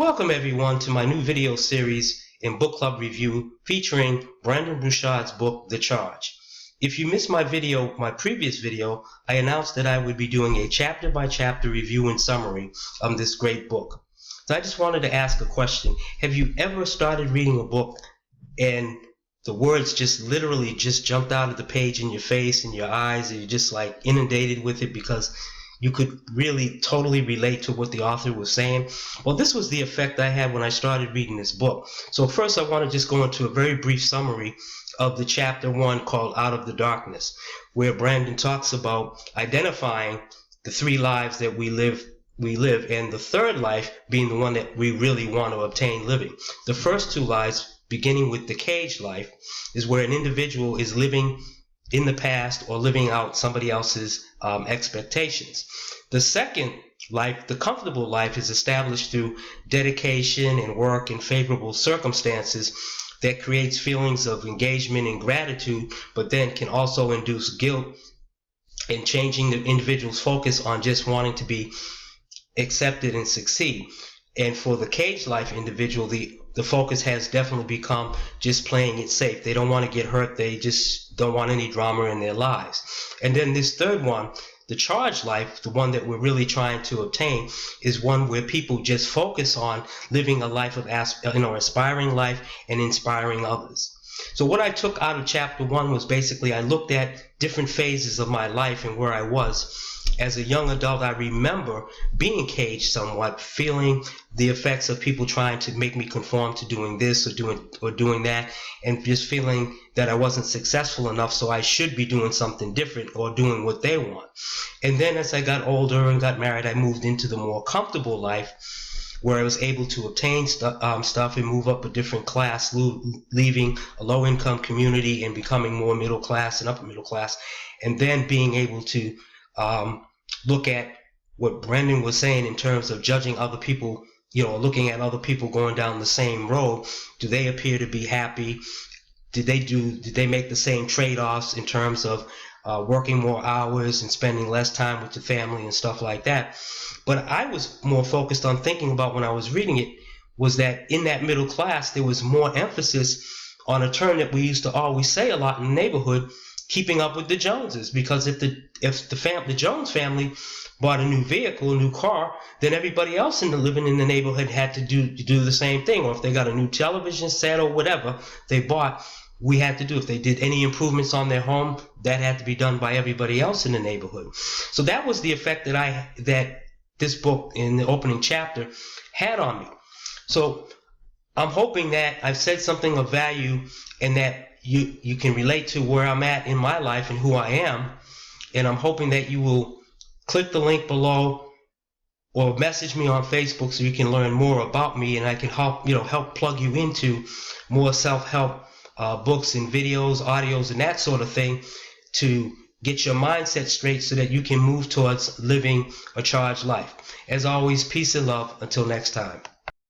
Welcome everyone to my new video series in book club review featuring Brendon Burchard's book, The Charge. If you missed my previous video, I announced that I would be doing a chapter by chapter review and summary of this great book. So I just wanted to ask a question. Have you ever started reading a book and the words just literally just jumped out of the page in your face and your eyes, and you're just like inundated with it because you could really totally relate to what the author was saying? Well, this was the effect I had when I started reading this book. So first I want to just go into a very brief summary of the chapter 1 called Out of the Darkness, where Brendon talks about identifying the 3 lives that we live, and the third life being the one that we really want to obtain living. The first 2 lives, beginning with the cage life, is where an individual is living in the past or living out somebody else's expectations. The second life, the comfortable life, is established through dedication and work and favorable circumstances that creates feelings of engagement and gratitude, but then can also induce guilt and changing the individual's focus on just wanting to be accepted and succeed. And for the cage life individual, the focus has definitely become just playing it safe. They don't want to get hurt. They just don't want any drama in their lives. And then this third one, the charge life, the one that we're really trying to obtain, is one where people just focus on living a life of aspiring life and inspiring others. So what I took out of chapter 1 was basically I looked at different phases of my life and where I was. As a young adult, I remember being caged somewhat, feeling the effects of people trying to make me conform to doing this or doing that, and just feeling that I wasn't successful enough, so I should be doing something different or doing what they want. And then as I got older and got married, I moved into the more comfortable life, where I was able to obtain stuff and move up a different class, leaving a low-income community and becoming more middle class and upper middle class, and then being able to look at what Brendon was saying in terms of judging other people, looking at other people going down the same road. Do they appear to be happy? Did they make the same trade-offs in terms of working more hours and spending less time with the family and stuff like that? But I was more focused on thinking about, when I was reading it, was that in that middle class there was more emphasis on a term that we used to always say a lot in the neighborhood: keeping up with the Joneses. Because if the Jones family bought a new vehicle, a new car, then everybody else living in the neighborhood had to do the same thing. Or if they got a new television set or whatever they bought, we had to do. If they did any improvements on their home, that had to be done by everybody else in the neighborhood. So that was the effect that this book in the opening chapter had on me. So I'm hoping that I've said something of value and that you can relate to where I'm at in my life and who I am. And I'm hoping that you will click the link below or message me on Facebook so you can learn more about me, and I can help plug you into more self-help books and videos, audios, and that sort of thing, to get your mindset straight so that you can move towards living a charged life. As always, peace and love. Until next time.